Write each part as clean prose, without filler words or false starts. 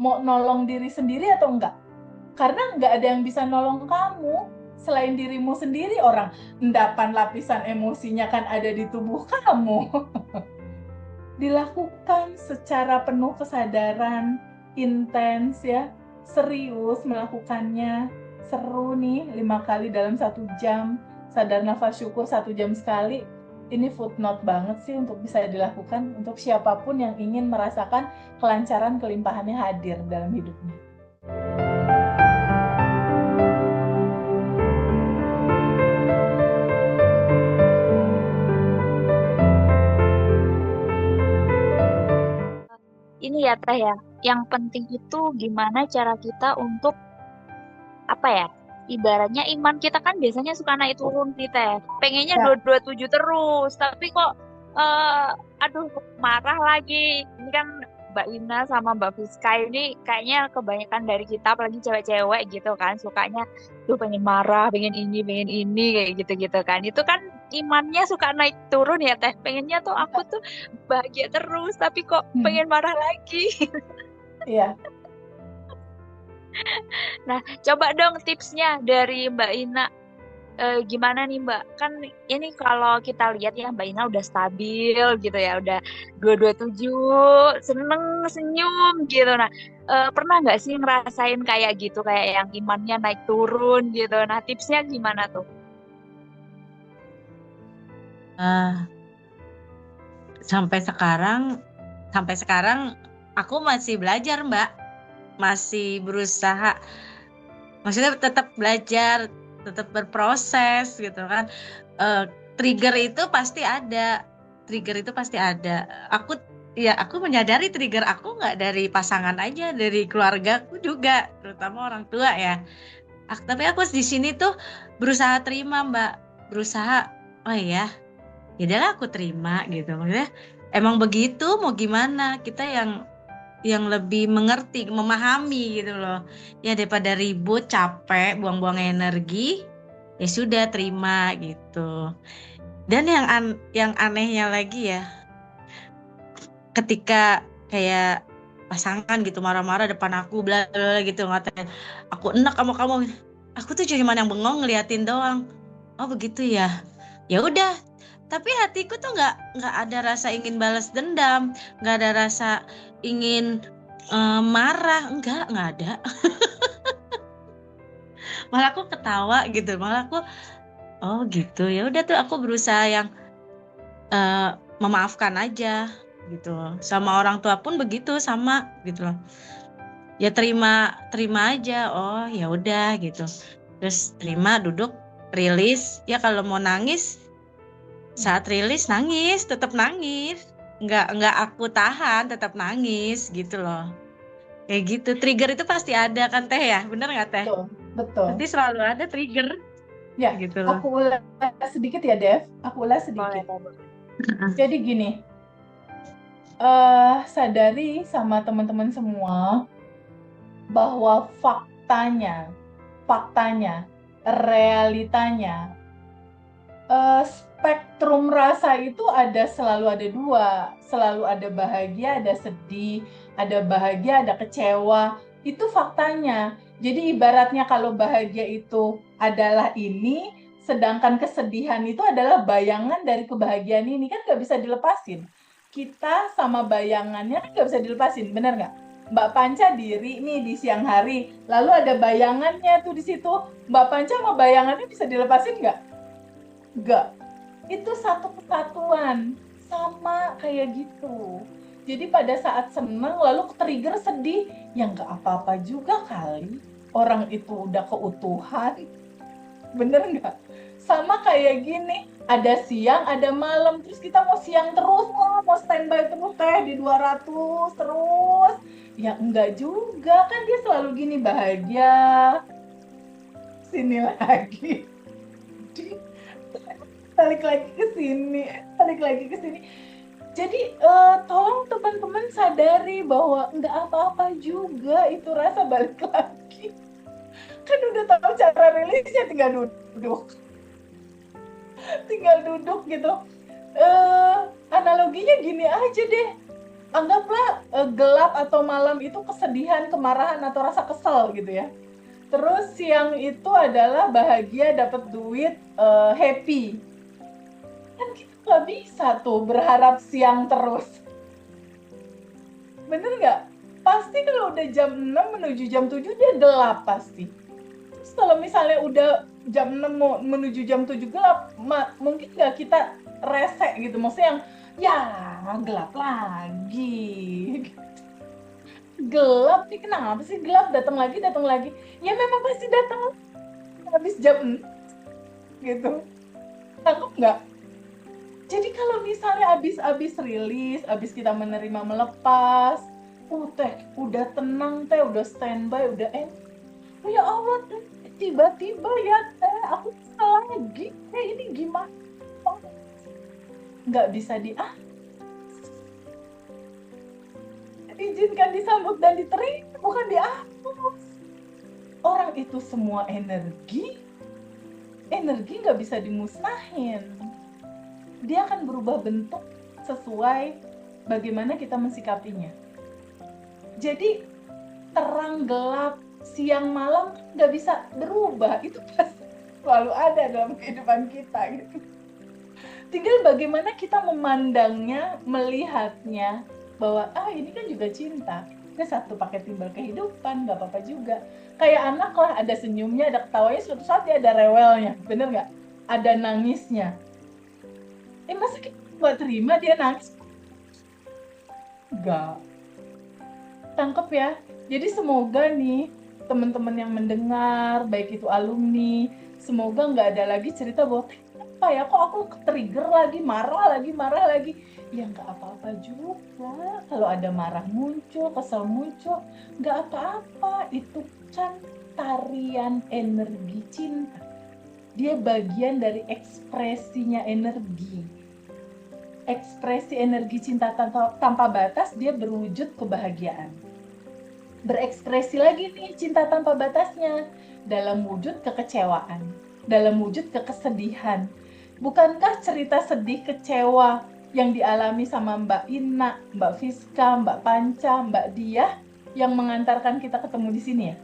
mau nolong diri sendiri atau enggak? Karena nggak ada yang bisa nolong kamu selain dirimu sendiri. Orang endapan lapisan emosinya kan ada di tubuh kamu. Dilakukan secara penuh kesadaran, intens ya, serius melakukannya. Seru nih 5 kali dalam 1 jam. Sadar nafas syukur 1 jam sekali. Ini footnote banget sih untuk bisa dilakukan untuk siapapun yang ingin merasakan kelancaran kelimpahannya hadir dalam hidupnya. Ini ya Teh ya, yang penting itu gimana cara kita untuk apa ya? Ibaratnya iman kita kan biasanya suka naik turun nih Teh. Pengennya Ya, 227 terus, tapi kok eh aduh marah lagi. Ini kan Mbak Ina sama Mbak Fiska ini kayaknya kebanyakan dari kita, apalagi cewek-cewek gitu kan, sukanya tuh pengen marah, pengen ini kayak gitu-gitu kan. Itu kan imannya suka naik turun ya Teh. Pengennya tuh aku tuh bahagia terus, tapi kok pengen marah lagi. iya. Nah, coba dong tipsnya dari Mbak Ina. Gimana nih Mbak? Kan ini kalau kita lihat ya Mbak Ina udah stabil gitu ya, udah 227, seneng, senyum gitu. Nah, pernah nggak sih ngerasain kayak gitu, kayak yang imannya naik turun gitu? Nah, tipsnya gimana tuh? Ah, sampai sekarang aku masih belajar, Mbak. Masih berusaha, maksudnya tetap belajar, tetap berproses gitu kan. Eh, trigger itu pasti ada. Trigger itu pasti ada. Aku menyadari trigger aku nggak dari pasangan aja, dari keluargaku juga, terutama orang tua ya. Tapi aku di sini tuh berusaha terima, Mbak. Berusaha, oh iya, ya udahlah aku terima gitu. Maksudnya emang begitu, mau gimana? Kita yang lebih mengerti, memahami gitu loh. Ya daripada ribut, capek, buang-buang energi, ya sudah terima gitu. Dan yang anehnya lagi ya, ketika kayak pasangan gitu marah-marah depan aku bla bla bla gitu ngatain aku enak sama kamu, aku tuh cuma yang bengong ngeliatin doang. Oh begitu ya, ya udah. Tapi hatiku tuh nggak ada rasa ingin balas dendam, nggak ada rasa ingin marah, nggak ada. Malah aku ketawa gitu, malah aku oh gitu ya udah tuh aku berusaha yang memaafkan aja gitu loh. Sama orang tua pun begitu sama gitu loh. Ya terima terima aja, oh ya udah gitu. Terus terima, duduk, rilis. Ya kalau mau nangis, saat rilis nangis, tetap nangis. Nggak aku tahan, tetap nangis gitu loh. Kayak gitu. Trigger itu pasti ada kan Teh ya? Bener nggak Teh? Betul, betul. Pasti selalu ada trigger Ya, gitu loh. aku ulas sedikit ya, Dev. Aku ulas Boleh, sedikit. boleh. Jadi gini, sadari sama teman-teman semua bahwa faktanya, realitanya, spektrum rasa itu selalu ada dua, selalu ada bahagia, ada sedih, ada bahagia, ada kecewa. Itu faktanya. Jadi ibaratnya kalau bahagia itu adalah ini, sedangkan kesedihan itu adalah bayangan dari kebahagiaan ini, kan nggak bisa dilepasin. Kita sama bayangannya kan nggak bisa dilepasin, bener nggak? Mbak Panca diri nih di siang hari, lalu ada bayangannya tuh di situ. Mbak Panca sama bayangannya bisa dilepasin nggak? Nggak. Itu satu kesatuan. Sama kayak gitu. Jadi pada saat seneng lalu trigger sedih, ya nggak apa-apa juga kali. Orang itu udah keutuhan. Bener nggak? Sama kayak gini, ada siang, ada malam, terus kita mau siang terus, mau standby terus teh di 200 terus. Ya enggak juga, kan dia selalu gini bahagia. Sini lagi. Balik lagi ke sini, balik lagi ke sini. Jadi tolong teman-teman sadari bahwa nggak apa-apa juga itu rasa balik lagi. Kan udah tahu cara rilisnya, tinggal duduk gitu. Analoginya gini aja deh. anggaplah gelap atau malam itu kesedihan, kemarahan atau rasa kesel gitu ya. Terus siang itu adalah bahagia, dapat duit, happy. Kan kita nggak bisa tuh berharap siang terus. Bener nggak? Pasti kalau udah jam 6 menuju jam 7 dia gelap pasti. Terus kalau misalnya udah jam 6 mau menuju jam 7 gelap, mungkin nggak kita rese gitu. Maksudnya yang, ya gelap lagi. Gelap nih, kenapa sih gelap, datang lagi. Ya memang pasti datang habis jam 6 gitu. Tangkap nggak? Jadi kalau misalnya abis rilis, abis kita menerima melepas, teh udah tenang teh, udah standby, udah oh ya Allah, tiba-tiba ya teh aku salah lagi, ini gimana? Nggak bisa izinkan disambut dan diterima, bukan dihapus. Orang itu semua energi nggak bisa dimusnahin. Dia akan berubah bentuk sesuai bagaimana kita mensikapinya. Jadi terang, gelap, siang, malam nggak bisa berubah. Itu pasti selalu ada dalam kehidupan kita. Gitu. Tinggal bagaimana kita memandangnya, melihatnya, bahwa ini kan juga cinta. Ini satu paket timbal kehidupan, nggak apa-apa juga. Kayak anak lah, ada senyumnya, ada ketawanya, suatu saat dia ada rewelnya, bener nggak? Ada nangisnya. Masa kita nggak terima dia nangis? Nggak. Tangkep ya. Jadi semoga nih teman-teman yang mendengar, baik itu alumni, semoga nggak ada lagi cerita bahwa apa ya, kok aku trigger lagi, marah lagi. Ya nggak apa-apa juga. Kalau ada marah muncul, kesel muncul, nggak apa-apa. Itu kan tarian energi cinta. Dia bagian dari ekspresinya energi. Ekspresi energi cinta tanpa batas, dia berwujud kebahagiaan. Berekspresi lagi nih cinta tanpa batasnya dalam wujud kekecewaan, dalam wujud kesedihan. Bukankah cerita sedih kecewa yang dialami sama Mbak Ina, Mbak Fiska, Mbak Panca, Mbak Diah yang mengantarkan kita ketemu di sini ya?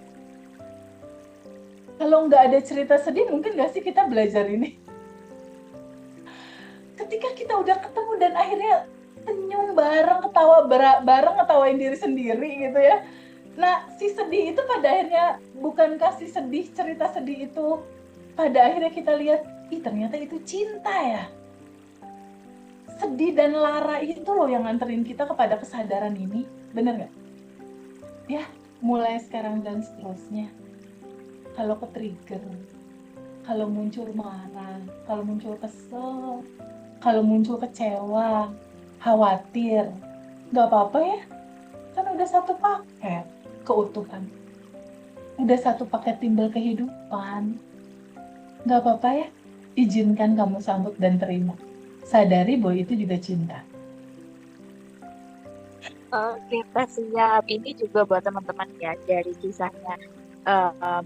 Kalau nggak ada cerita sedih, mungkin nggak sih kita belajar ini? Ketika kita udah ketemu dan akhirnya senyum bareng, ketawa bareng, ngetawain diri sendiri gitu ya. Nah, si sedih itu pada akhirnya, bukankah si sedih, cerita sedih itu pada akhirnya kita lihat, ternyata itu cinta ya. Sedih dan lara itu loh yang nganterin kita kepada kesadaran ini, bener gak? Ya, mulai sekarang dan seterusnya. Kalau ke-trigger, kalau muncul marah, kalau muncul kesel, kalau muncul kecewa, khawatir, gak apa-apa ya. Kan udah satu paket keutuhan. Udah satu paket timbal kehidupan. Gak apa-apa ya. Izinkan kamu sambut dan terima. Sadari bahwa itu juga cinta. Oke, siap. Ini juga buat teman-teman ya, dari kisahnya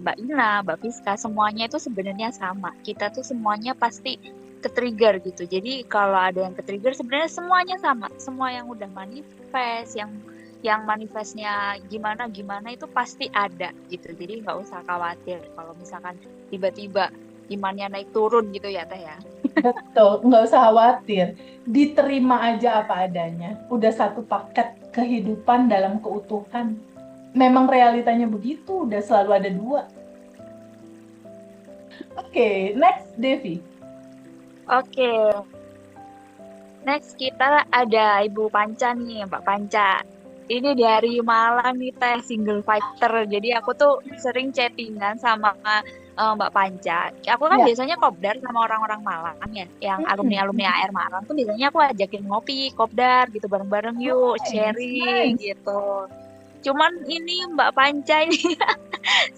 Mbak Ina, Mbak Fiska, semuanya itu sebenarnya sama. Kita tuh semuanya pasti ke-trigger gitu. Jadi kalau ada yang ke-trigger sebenarnya semuanya sama. Semua yang udah manifest, yang manifestnya gimana itu pasti ada gitu. Jadi nggak usah khawatir kalau misalkan tiba-tiba imannya naik turun gitu ya Teh ya. Betul, nggak usah khawatir. Diterima aja apa adanya. Udah satu paket kehidupan dalam keutuhan. Memang realitanya begitu, udah selalu ada dua. Oke, next Devi. Oke. Next kita ada Ibu Panca nih, Mbak Panca. Ini dari Malang nih Teh, single fighter. Jadi aku tuh sering chattingan sama Mbak Panca. Aku kan biasanya kopdar sama orang-orang Malang ya, yang alumni-alumni AR Malang tuh biasanya aku ajakin ngopi, kopdar gitu bareng-bareng yuk, sharing gitu. Cuman ini Mbak Panca ini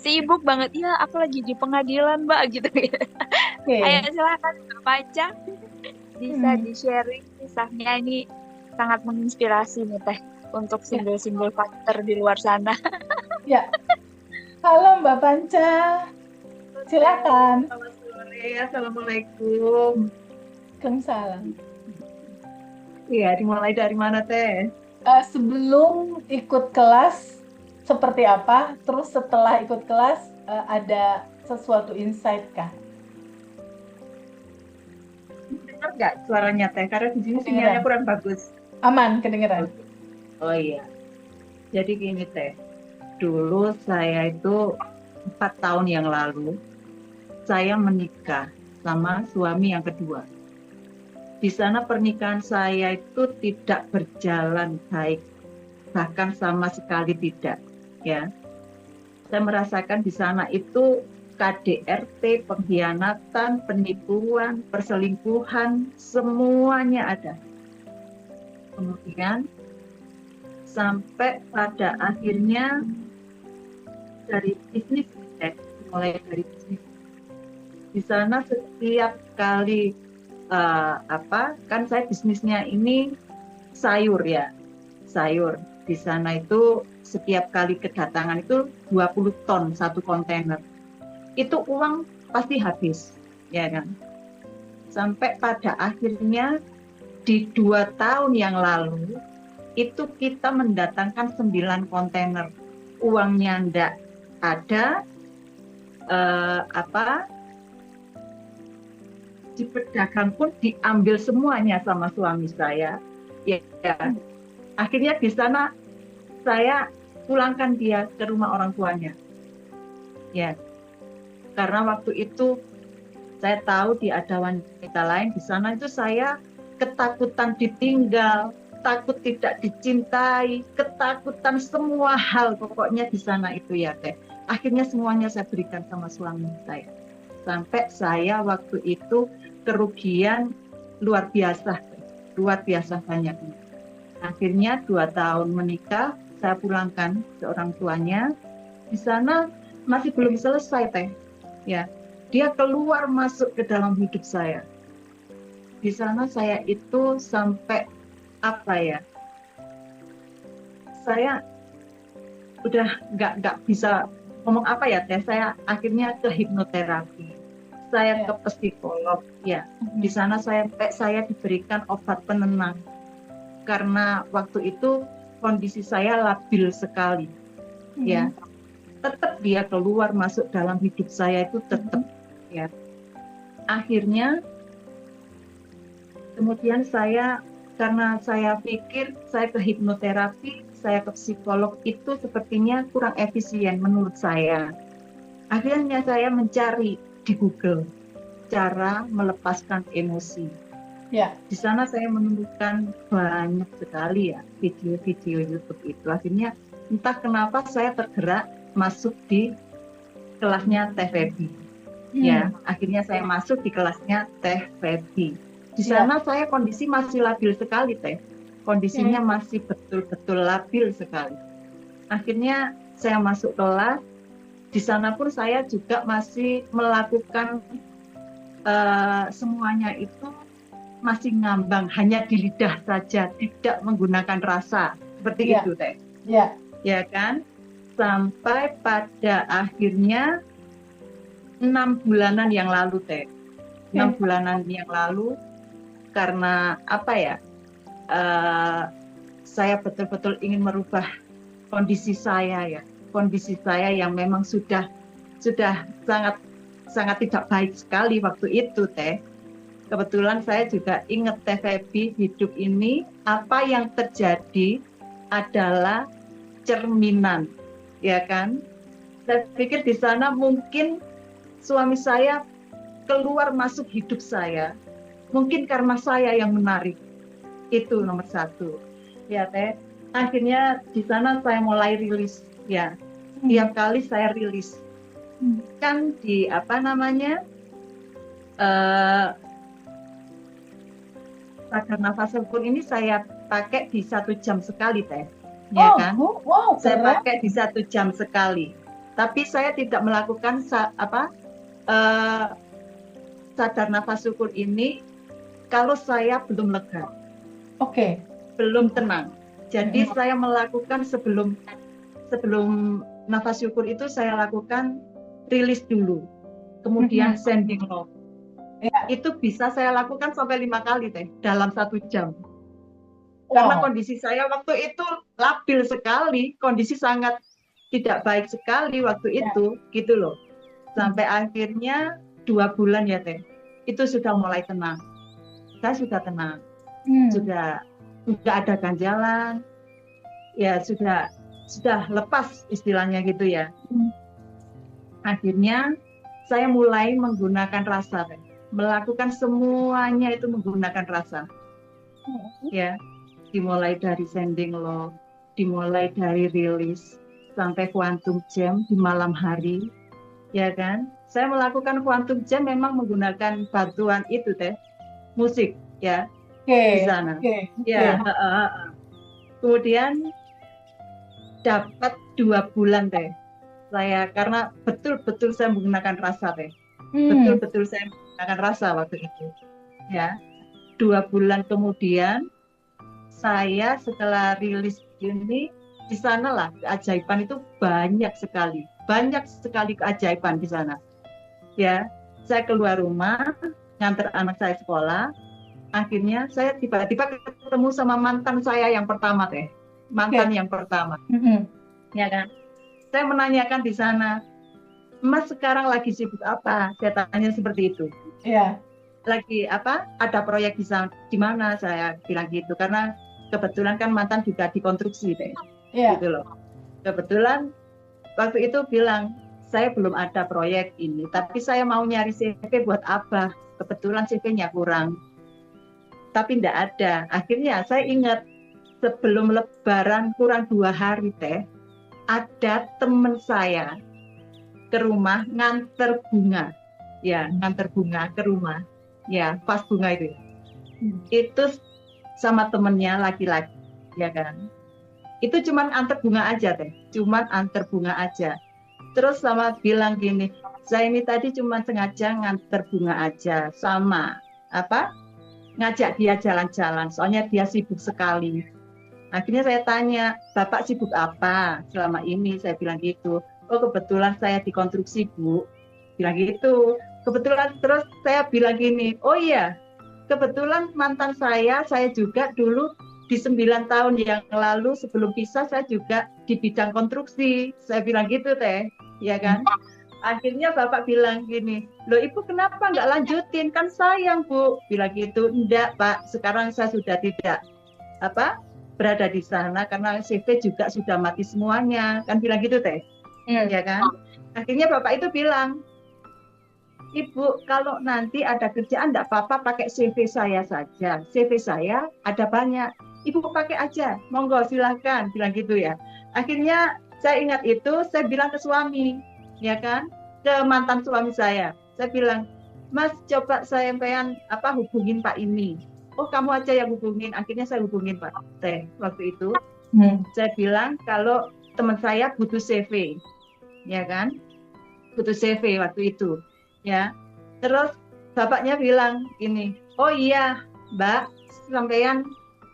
sibuk banget. Ya, aku lagi di pengadilan Mbak gitu. Ayo silakan Mbak Panca. Bisa di-sharing kisahnya, ini sangat menginspirasi nih Teh untuk single-single fighter di luar sana. Ya. Halo Mbak Panca. Silakan. Selamat sore. Assalamualaikum. Waalaikumsalam. Iya, dimulai dari mana Teh? sebelum ikut kelas seperti apa? Terus setelah ikut kelas ada sesuatu insight kah? Dengar nggak suaranya Teh? Karena di sini sinyalnya Kedengeran? kurang bagus. Aman, kedengeran. Oh iya. Jadi gini Teh, dulu saya itu 4 tahun yang lalu, saya menikah sama suami yang kedua. Di sana pernikahan saya itu tidak berjalan baik, bahkan sama sekali tidak. Ya, saya merasakan di sana itu KDRT, pengkhianatan, penipuan, perselingkuhan, semuanya ada. Kemudian sampai pada akhirnya dari bisnis, mulai dari bisnis. Di sana setiap kali kan saya bisnisnya ini sayur ya, sayur. Di sana itu setiap kali kedatangan itu 20 ton satu kontainer. Itu uang pasti habis, ya kan? Sampai pada akhirnya di 2 tahun yang lalu itu kita mendatangkan 9 kontainer. Uangnya ndak ada, di pedagang pun diambil semuanya sama suami saya. Ya, akhirnya di sana saya pulangkan dia ke rumah orang tuanya. Ya, karena waktu itu saya tahu ada wanita lain di sana, itu saya ketakutan ditinggal, takut tidak dicintai, ketakutan semua hal pokoknya di sana itu ya Teh. Akhirnya semuanya saya berikan sama suami saya. Sampai saya waktu itu kerugian luar biasa banyaknya. Akhirnya 2 tahun menikah, saya pulangkan ke orang tuanya. Di sana masih belum selesai Teh. Ya, dia keluar masuk ke dalam hidup saya. Di sana saya itu sampai saya udah nggak bisa ngomong apa ya Teh. Saya akhirnya ke hipnoterapi, saya ke psikolog ya. Di sana saya diberikan obat penenang karena waktu itu kondisi saya labil sekali ya. Tetap dia keluar masuk dalam hidup saya itu tetap ya. Akhirnya kemudian karena saya pikir saya ke hipnoterapi, saya ke psikolog itu sepertinya kurang efisien menurut saya. Akhirnya saya mencari di Google cara melepaskan emosi. Ya. Di sana saya menemukan banyak sekali ya video-video YouTube itu. Akhirnya entah kenapa saya tergerak masuk di kelasnya Teh Febi. Ya, akhirnya saya masuk di kelasnya Teh Febi. Di sana saya kondisi masih labil sekali Teh. Kondisinya masih betul-betul labil sekali. Akhirnya saya masuk kelas. Di sana pun saya juga masih melakukan semuanya itu masih ngambang, hanya di lidah saja, tidak menggunakan rasa. Seperti itu Teh. Ya kan? Sampai pada akhirnya 6 bulanan yang lalu Teh. 6 bulanan yang lalu, karena saya betul-betul ingin merubah kondisi saya ya. Kondisi saya yang memang sudah sangat tidak baik sekali waktu itu Teh. Kebetulan saya juga ingat Teh Febi, hidup ini apa yang terjadi adalah cerminan, ya kan? Saya pikir di sana mungkin suami saya keluar masuk hidup saya, mungkin karena saya yang menarik. Itu nomor 1, ya Teh. Akhirnya di sana saya mulai rilis, ya. Tiap kali saya rilis, kan di sadar nafas syukur ini saya pakai di 1 jam sekali Teh, ya kan? Saya pakai di 1 jam sekali. Tapi saya tidak melakukan sadar nafas syukur ini kalau saya belum lega, belum tenang. Jadi saya melakukan sebelum nafas syukur itu saya lakukan rilis dulu, kemudian sending love. Itu bisa saya lakukan sampai 5 kali Teh dalam 1 jam. Karena Wow. kondisi saya waktu itu labil sekali, kondisi sangat tidak baik sekali waktu Ya. itu, gitu loh. Sampai akhirnya 2 bulan ya Teh, itu sudah mulai tenang. Saya sudah tenang, sudah ada ganjalan, ya sudah lepas istilahnya gitu ya. Akhirnya saya mulai menggunakan rasa, Teh. Melakukan semuanya itu menggunakan rasa. Ya, dimulai dari sending love, dimulai dari rilis sampai quantum jam di malam hari, ya kan? Saya melakukan quantum jam memang menggunakan bantuan itu Teh, musik ya di sana. Ya, kemudian dapat 2 bulan Teh. Saya karena betul-betul saya menggunakan rasa Teh. Betul-betul saya menggunakan rasa waktu itu. Ya. 2 bulan kemudian saya setelah rilis ini di sana lah keajaiban itu banyak sekali keajaiban di sana. Ya, saya keluar rumah nganter anak saya sekolah, akhirnya saya tiba-tiba ketemu sama mantan saya yang pertama Teh, yang pertama, ya kan? Saya menanyakan di sana, Mas sekarang lagi sibuk apa? Saya tanya seperti itu. Iya. Lagi apa? Ada proyek di mana? Saya bilang gitu karena kebetulan kan mantan juga dikonstruksi Teh. Gitu loh. Kebetulan waktu itu bilang, saya belum ada proyek ini, tapi saya mau nyari CV buat apa? Kebetulan CV-nya kurang. Tapi enggak ada. Akhirnya saya ingat sebelum Lebaran kurang 2 hari Teh, ada teman saya ke rumah nganter bunga. Ya, nganter bunga ke rumah. Ya, pas bunga itu. Itu sama temennya laki-laki, ya kan? Itu cuman antar bunga aja Teh, cuman antar bunga aja. Terus sama bilang gini, saya ini tadi cuma sengaja nganter bunga aja, sama ngajak dia jalan-jalan, soalnya dia sibuk sekali. Akhirnya saya tanya, Bapak sibuk apa selama ini? Saya bilang gitu. Oh kebetulan saya dikonstruksi Bu, bilang gitu. Kebetulan terus saya bilang gini, oh iya, kebetulan mantan saya juga dulu di 9 tahun yang lalu sebelum pisah saya juga di bidang konstruksi. Saya bilang gitu Teh, ya kan? Akhirnya Bapak bilang gini, loh Ibu kenapa nggak lanjutin? Kan sayang Bu, bilang gitu. Enggak Pak, sekarang saya sudah tidak berada di sana karena CV juga sudah mati semuanya, kan bilang gitu Teh, ya kan? Akhirnya Bapak itu bilang, Ibu, kalau nanti ada kerjaan enggak apa-apa pakai CV saya saja. CV saya ada banyak. Ibu pakai aja, monggo silahkan, bilang gitu ya. Akhirnya saya ingat itu, saya bilang ke suami, ya kan, ke mantan suami saya. Saya bilang, Mas coba saya hubungin Pak ini. Oh kamu aja yang hubungin. Akhirnya saya hubungin Pak Teh waktu itu. Saya bilang kalau teman saya butuh CV, ya kan, butuh CV waktu itu. Ya, terus bapaknya bilang ini, oh iya Mbak, sampean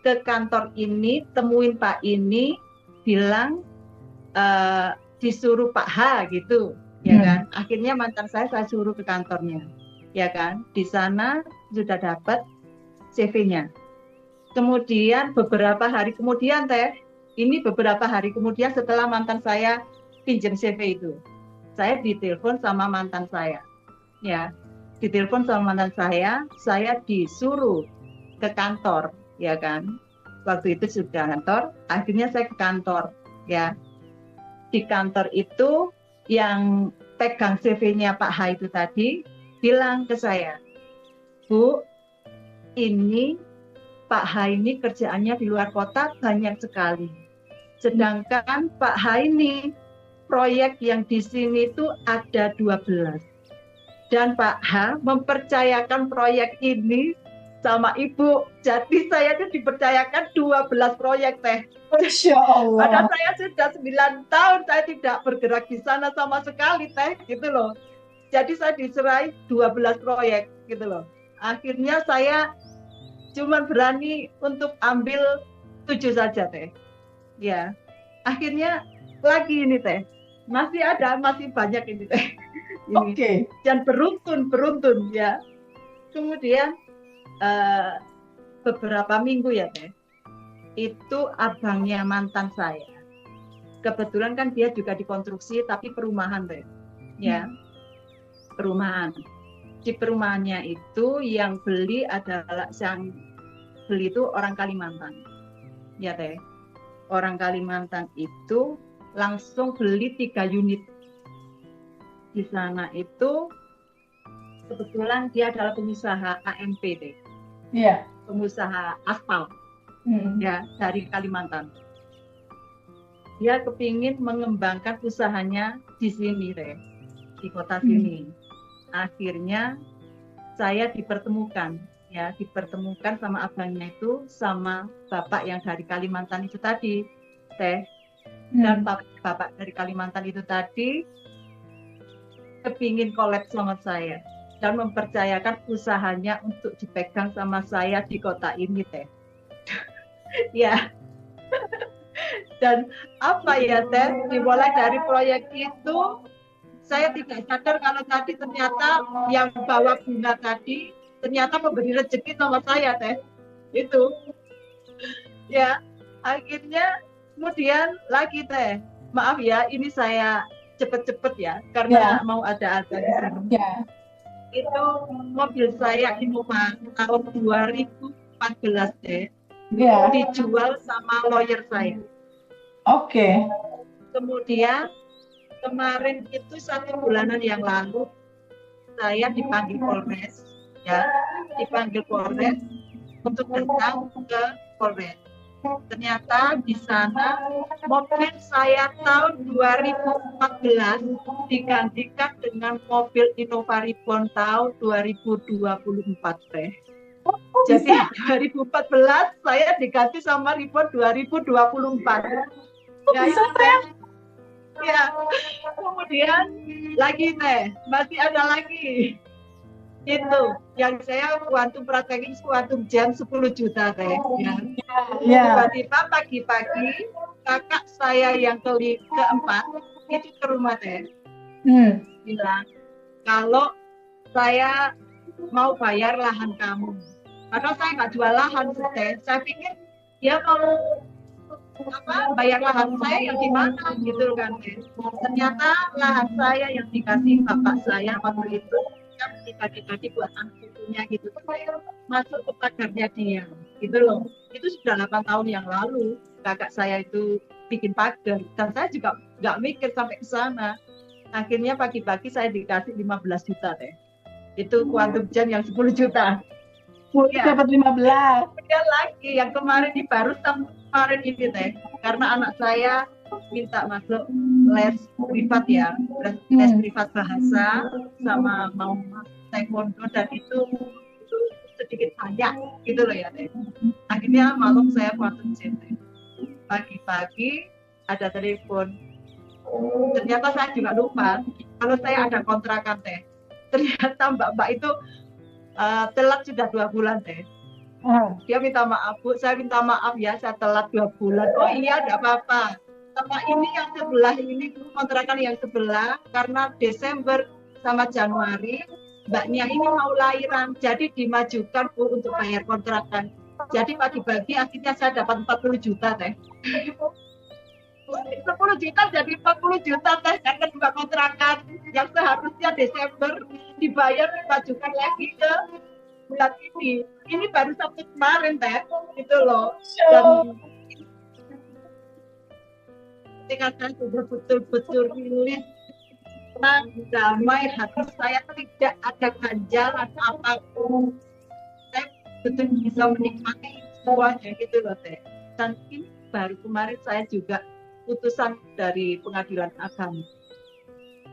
ke kantor ini, temuin Pak ini, bilang disuruh Pak H gitu, ya kan. Akhirnya mantan saya suruh ke kantornya, ya kan. Di sana sudah dapat CV-nya. Kemudian beberapa hari kemudian Teh, ini beberapa hari kemudian setelah mantan saya pinjam CV itu, saya ditelepon sama mantan saya. Ya, ditelepon sama mantan saya disuruh ke kantor, ya kan. Waktu itu sudah kantor, akhirnya saya ke kantor, ya. Di kantor itu yang pegang CV-nya Pak H itu tadi bilang ke saya, Bu, ini Pak H ini kerjaannya di luar kota banyak sekali. Sedangkan Pak H ini proyek yang di sini itu ada 12. Dan Pak H mempercayakan proyek ini sama Ibu. Jadi saya itu dipercayakan 12 proyek Teh. Masya Allah. Padahal saya sudah 9 tahun saya tidak bergerak di sana sama sekali Teh, gitu loh. Jadi saya diserai 12 proyek, gitu loh. Akhirnya saya cuma berani untuk ambil 7 saja Teh. Ya, akhirnya lagi ini Teh. Masih banyak ini Teh. Oke. Dan beruntun ya. Kemudian beberapa minggu ya Teh, itu abangnya mantan saya. Kebetulan kan dia juga dikonstruksi tapi perumahan deh. Ya, perumahan. Di perumahannya itu yang beli itu orang Kalimantan. Ya teh. Orang Kalimantan itu langsung beli 3 unit. Di sana itu kebetulan dia adalah pengusaha AMP deh. Iya. Pengusaha aspal. Ya, dari Kalimantan. Dia kepingin mengembangkan usahanya di sini deh, di kota sini. Akhirnya saya dipertemukan sama abangnya itu sama bapak yang dari Kalimantan itu tadi, teh. Dan bapak dari Kalimantan itu tadi kepingin collab sama saya dan mempercayakan usahanya untuk dipegang sama saya di kota ini, teh. Ya. Dan apa ya teh, dimulai dari proyek itu saya tidak sadar kalau tadi ternyata yang bawa bunga tadi ternyata memberi rezeki sama saya teh. Itu ya, akhirnya kemudian lagi teh, maaf ya ini saya cepet-cepet ya karena mau ada di sini. Itu mobil saya Innova tahun 2014 teh. Dijual sama lawyer saya. Oke. Kemudian kemarin itu 1 bulanan yang lalu saya dipanggil Polres, untuk datang ke Polres. Ternyata di sana mobil saya tahun 2014 digantikan dengan mobil Innova Reborn tahun 2024 teh. Jadi 2014 saya diganti sama Reborn 2024. Ya, kemudian lagi teh, masih ada lagi. Itu yang saya praktekin kuantum jam 10 juta teh. Tiba-tiba pagi-pagi kakak saya yang keempat itu ke rumah teh. Bilang, kalau saya mau bayar lahan kamu. Padahal saya nggak jual lahan, teh. Saya pikir dia mau bayar lahan saya yang di mana gitu kan. Ternyata lahan saya yang dikasih bapak saya waktu itu kan tadi buat anaknya gitu. Saya masuk ke pagarnya dia gitu loh. Itu sudah 8 tahun yang lalu kakak saya itu bikin pagar dan saya juga nggak mikir sampai ke sana. Akhirnya pagi-pagi saya dikasih 15 juta teh. Itu kuantum jam yang 10 juta. Dapat 15. Kemudian lagi yang kemarin kemarin ini teh, karena anak saya minta masuk les privat ya, les privat bahasa sama mau taekwondo dan itu sedikit banyak gitu loh ya teh. Akhirnya malam saya kuantum jam teh. Pagi-pagi ada telepon. Ternyata saya juga lupa kalau saya ada kontrakan teh. Ternyata mbak-mbak itu telat sudah 2 bulan teh. Dia minta maaf, Bu, saya minta maaf ya, saya telat 2 bulan. Oh iya, tidak apa-apa. Sama ini yang sebelah, ini kontrakan yang sebelah, karena Desember sama Januari, mbaknya ini mau lahiran, jadi dimajukan Bu untuk bayar kontrakan. Jadi pagi-pagi akhirnya saya dapat 40 juta teh. 10 juta jadi 40 juta teh, karena 2 kontrakan yang seharusnya Desember dibayar dimajukan lagi ke bulan ini. Ini baru Sabtu kemarin teh, gitu loh. Dan ketika saya sudah betul-betul rilis, damai hati saya, tidak ada ganjalan apapun. Saya betul bisa menikmati semuanya gitu loh teh. Dan ini baru kemarin saya juga putusan dari pengadilan agama.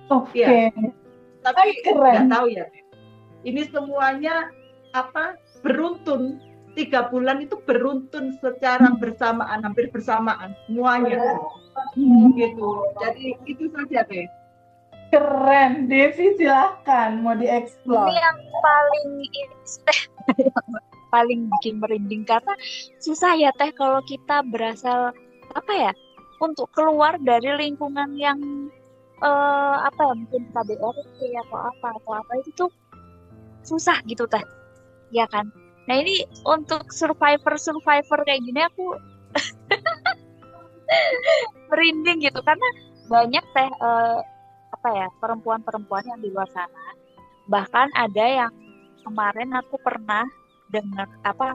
Oke. Ya. Tapi keren. Nggak tahu ya. Ini semuanya beruntun. 3 bulan itu beruntun secara bersamaan, hampir bersamaan semuanya. Gitu. Jadi itu saja deh. Keren, Devi silahkan mau dieksplor. Ini yang paling bikin merinding karena susah ya teh kalau kita berasal untuk keluar dari lingkungan yang mungkin KBRT atau apa itu tuh susah gitu teh, ya kan? Nah ini untuk survivor kayak gini aku merinding gitu karena banyak perempuan-perempuan yang di luar sana. Bahkan ada yang kemarin aku pernah dengar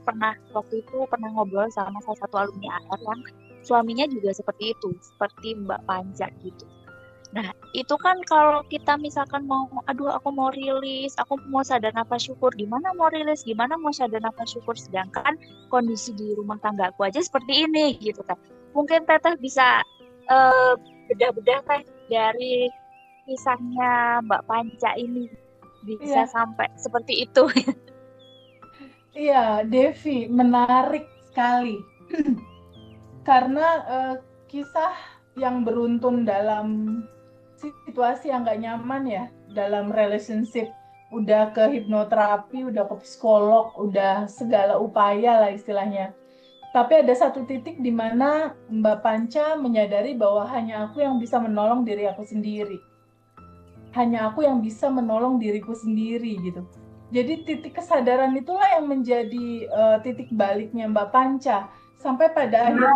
pernah waktu itu pernah ngobrol sama salah satu alumni AR yang suaminya juga seperti itu, seperti Mbak Panca gitu. Nah, itu kan kalau kita misalkan mau, aduh aku mau rilis, aku mau sadar nafas syukur, gimana mau rilis, gimana mau sadar nafas syukur, sedangkan kondisi di rumah tangga aku aja seperti ini gitu kan. Mungkin Teteh bisa bedah-bedah Teh dari kisahnya Mbak Panca ini bisa Iya, sampai seperti itu. iya, Devi, menarik sekali. Karena kisah yang beruntun dalam situasi yang nggak nyaman ya, dalam relationship, udah ke hipnoterapi, udah ke psikolog, udah segala upaya lah istilahnya. Tapi ada satu titik di mana Mbak Panca menyadari bahwa hanya aku yang bisa menolong diri aku sendiri. Hanya aku yang bisa menolong diriku sendiri gitu. Jadi titik kesadaran itulah yang menjadi titik baliknya Mbak Panca. Sampai pada akhirnya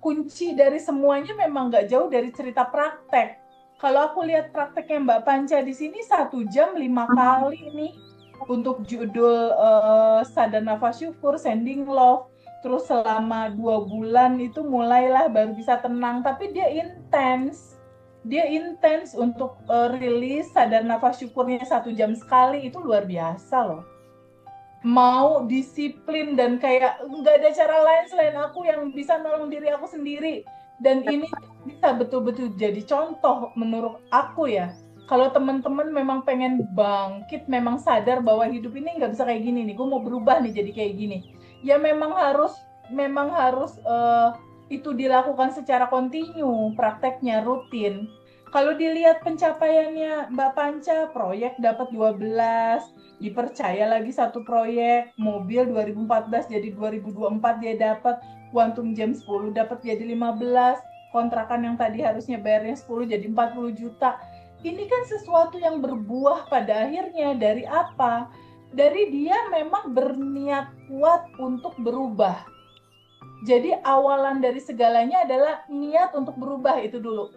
kunci dari semuanya memang nggak jauh dari cerita praktek. Kalau aku lihat prakteknya Mbak Panca di sini 1 jam 5 kali nih untuk judul sadar nafas syukur, sending love. Terus selama 2 bulan itu mulailah baru bisa tenang. Tapi dia intens untuk rilis sadar nafas syukurnya 1 jam sekali, itu luar biasa loh. Mau disiplin dan kayak nggak ada cara lain selain aku yang bisa nolong diri aku sendiri. Dan ini bisa betul-betul jadi contoh menurut aku ya. Kalau teman-teman memang pengen bangkit, memang sadar bahwa hidup ini nggak bisa kayak gini nih, gue mau berubah nih jadi kayak gini. Ya memang harus itu dilakukan secara kontinu, prakteknya rutin. Kalau dilihat pencapaiannya Mbak Panca, proyek dapat 12, dipercaya lagi satu proyek, mobil 2014 jadi 2024 dia dapat, Quantum Jam 10 dapat jadi 15, kontrakan yang tadi harusnya bayarnya 10 jadi 40 juta. Ini kan sesuatu yang berbuah pada akhirnya dari apa? Dari dia memang berniat kuat untuk berubah. Jadi awalan dari segalanya adalah niat untuk berubah itu dulu.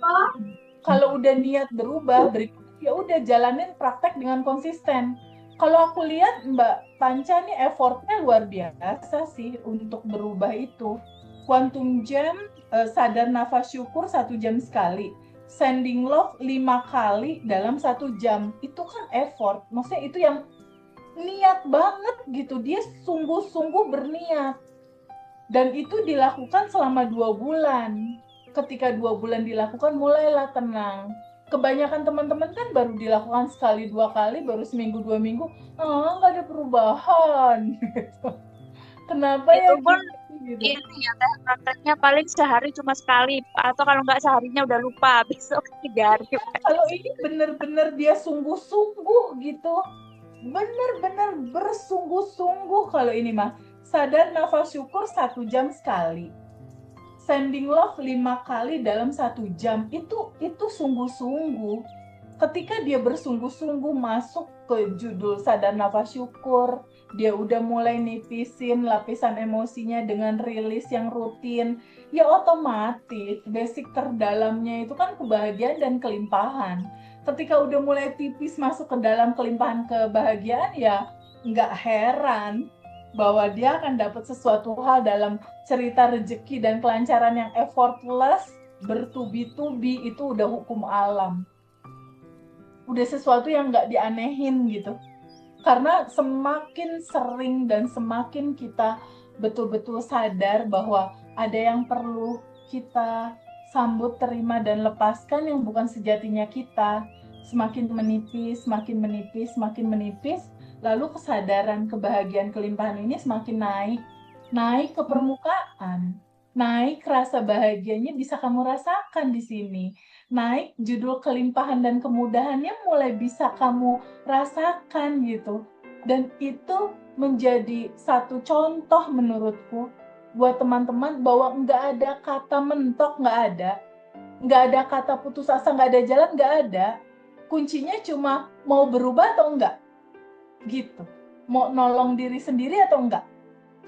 Kalau udah niat berubah, berikutnya ya udah jalanin praktek dengan konsisten. Kalau aku lihat Mbak Panca nih effortnya luar biasa sih untuk berubah itu. Quantum Jam, sadar nafas syukur 1 jam sekali. Sending love 5 kali dalam 1 jam. Itu kan effort. Maksudnya itu yang niat banget gitu. Dia sungguh-sungguh berniat. Dan itu dilakukan selama 2 bulan. Ketika 2 bulan dilakukan, mulailah tenang. Kebanyakan teman-teman kan baru dilakukan sekali 2 kali, baru seminggu 2 minggu, nggak ada perubahan. Gitu. Kenapa Itu ya pun gitu? ini ya Teh, prakteknya paling sehari cuma sekali atau kalau nggak seharinya udah lupa besok 3 hari. Kalau ini benar-benar dia sungguh-sungguh gitu. Benar-benar bersungguh-sungguh kalau ini mah. Sadar nafas syukur 1 jam sekali. Sending love 5 kali dalam 1 jam. Itu sungguh-sungguh. Ketika dia bersungguh-sungguh masuk ke judul sadar nafas syukur, dia udah mulai nipisin lapisan emosinya dengan rilis yang rutin, ya otomatis basic terdalamnya itu kan kebahagiaan dan kelimpahan. Ketika udah mulai tipis masuk ke dalam kelimpahan kebahagiaan, ya nggak heran bahwa dia akan dapat sesuatu hal dalam cerita rezeki dan kelancaran yang effortless, bertubi-tubi, itu udah hukum alam. Udah sesuatu yang nggak dianehin gitu. Karena semakin sering dan semakin kita betul-betul sadar bahwa ada yang perlu kita sambut, terima, dan lepaskan yang bukan sejatinya kita, semakin menipis, semakin menipis, semakin menipis, lalu kesadaran, kebahagiaan, kelimpahan ini semakin naik ke permukaan. Naik rasa bahagianya bisa kamu rasakan di sini. Naik judul kelimpahan dan kemudahannya mulai bisa kamu rasakan gitu. Dan itu menjadi satu contoh menurutku buat teman-teman bahwa nggak ada kata mentok, nggak ada kata putus asa, nggak ada jalan, nggak ada. Kuncinya cuma mau berubah atau enggak gitu, mau nolong diri sendiri atau enggak.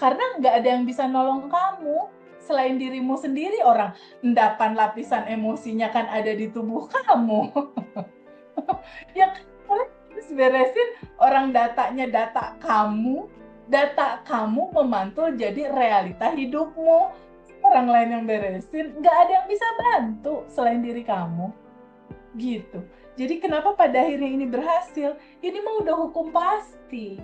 Karena nggak ada yang bisa nolong kamu selain dirimu sendiri. Orang 8 lapisan emosinya kan ada di tubuh kamu. Ya kan, kalian harus beresin orang datanya data kamu memantul jadi realita hidupmu. Orang lain yang beresin, nggak ada yang bisa bantu selain diri kamu. Gitu. Jadi kenapa pada akhirnya ini berhasil? Ini mah udah hukum pasti.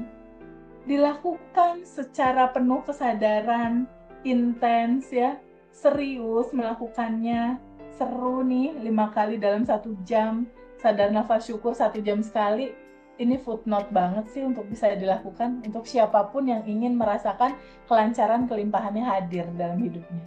Dilakukan secara penuh kesadaran, intens ya, serius melakukannya, seru nih 5 kali dalam 1 jam, sadar nafas syukur 1 jam sekali. Ini footnote banget sih untuk bisa dilakukan untuk siapapun yang ingin merasakan kelancaran kelimpahannya hadir dalam hidupnya.